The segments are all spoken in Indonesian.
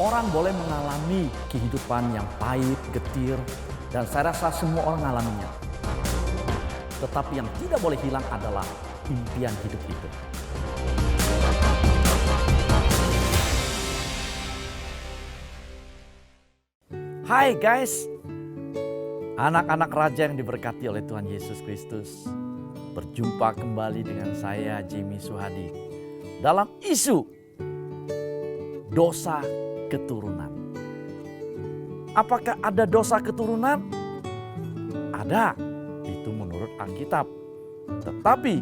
Orang boleh mengalami kehidupan yang pahit, getir, dan saya rasa semua orang mengalaminya. Tetapi yang tidak boleh hilang adalah impian hidup itu. Hai guys, anak-anak raja yang diberkati oleh Tuhan Yesus Kristus. Berjumpa kembali dengan saya Jamie Suhadi dalam isu dosa keturunan. Apakah ada dosa keturunan? Ada, itu menurut Alkitab. Tetapi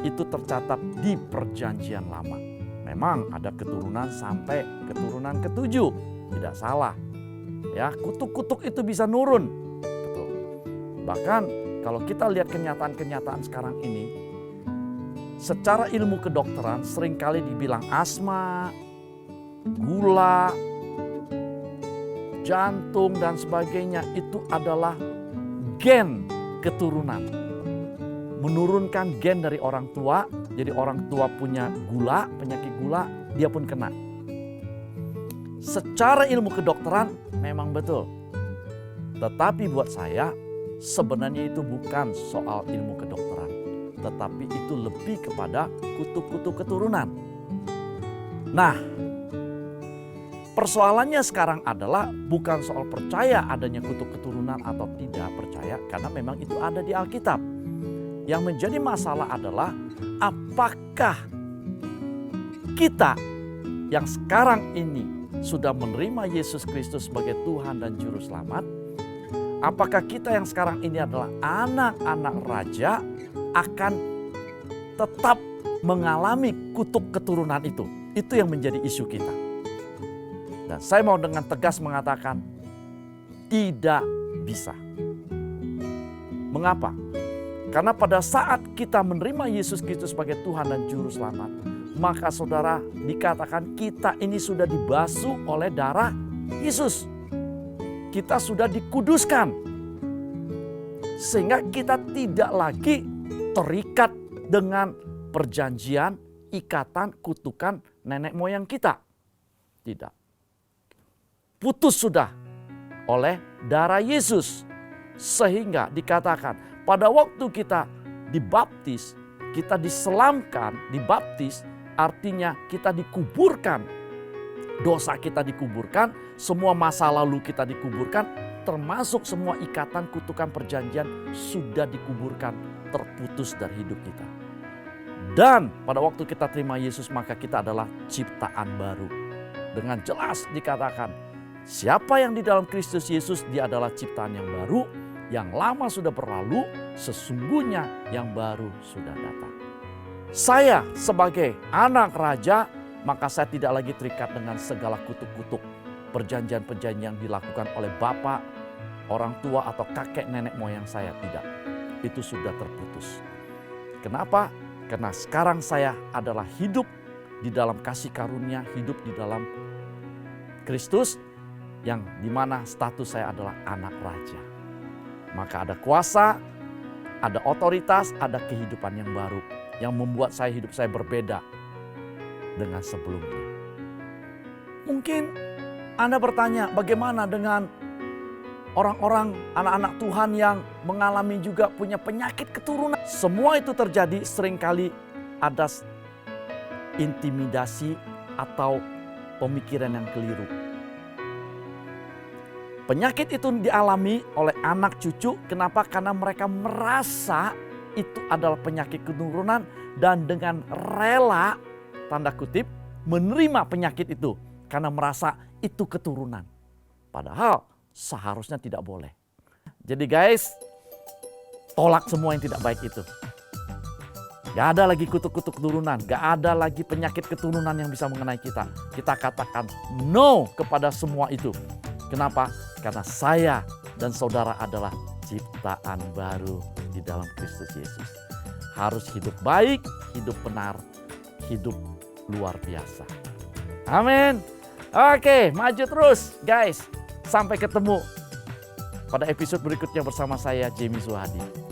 itu tercatat di Perjanjian Lama. Memang ada keturunan sampai keturunan ketujuh, tidak salah. Ya, kutuk-kutuk itu bisa nurun. Betul. Bahkan kalau kita lihat kenyataan-kenyataan sekarang ini, secara ilmu kedokteran seringkali dibilang asma, gula, jantung dan sebagainya itu adalah gen keturunan. Menurunkan gen dari orang tua, jadi orang tua punya gula, penyakit gula, dia pun kena. Secara ilmu kedokteran memang betul. Tetapi buat saya sebenarnya itu bukan soal ilmu kedokteran. Tetapi itu lebih kepada kutuk-kutuk keturunan. Nah, persoalannya sekarang adalah bukan soal percaya adanya kutuk keturunan atau tidak percaya. Karena memang itu ada di Alkitab. Yang menjadi masalah adalah apakah kita yang sekarang ini sudah menerima Yesus Kristus sebagai Tuhan dan Juru Selamat, apakah kita yang sekarang ini adalah anak-anak raja akan tetap mengalami kutuk keturunan itu? Itu yang menjadi isu kita. Dan saya mau dengan tegas mengatakan, tidak bisa. Mengapa? Karena pada saat kita menerima Yesus Kristus sebagai Tuhan dan Juru Selamat, maka saudara dikatakan kita ini sudah dibasuh oleh darah Yesus. Kita sudah dikuduskan. Sehingga kita tidak lagi terikat dengan perjanjian, ikatan, kutukan nenek moyang kita. Tidak. Putus sudah oleh darah Yesus. Sehingga dikatakan pada waktu kita dibaptis, kita diselamkan, dibaptis, artinya kita dikuburkan. Dosa kita dikuburkan, semua masa lalu kita dikuburkan, termasuk semua ikatan, kutukan, perjanjian sudah dikuburkan, terputus dari hidup kita. Dan pada waktu kita terima Yesus maka kita adalah ciptaan baru. Dengan jelas dikatakan, siapa yang di dalam Kristus Yesus dia adalah ciptaan yang baru, yang lama sudah berlalu, sesungguhnya yang baru sudah datang. Saya sebagai anak raja, maka saya tidak lagi terikat dengan segala kutuk-kutuk perjanjian-perjanjian yang dilakukan oleh bapak, orang tua atau kakek nenek moyang saya. Tidak, itu sudah terputus. Kenapa? Karena sekarang saya adalah hidup di dalam kasih karunia, hidup di dalam Kristus, yang dimana status saya adalah anak raja. Maka ada kuasa, ada otoritas, ada kehidupan yang baru yang membuat hidup saya berbeda dengan sebelumnya. Mungkin Anda bertanya, bagaimana dengan orang-orang, anak-anak Tuhan yang mengalami juga punya penyakit keturunan? Semua itu terjadi seringkali ada intimidasi atau pemikiran yang keliru. Penyakit itu dialami oleh anak cucu. Kenapa? Karena mereka merasa itu adalah penyakit keturunan dan dengan rela, tanda kutip, menerima penyakit itu karena merasa itu keturunan. Padahal seharusnya tidak boleh. Jadi guys, tolak semua yang tidak baik itu. Gak ada lagi kutuk-kutuk keturunan, gak ada lagi penyakit keturunan yang bisa mengenai kita. Kita katakan no kepada semua itu. Kenapa? Karena saya dan saudara adalah ciptaan baru di dalam Kristus Yesus. Harus hidup baik, hidup benar, hidup luar biasa. Amin. Oke, maju terus guys. Sampai ketemu pada episode berikutnya bersama saya Jamie Suhadi.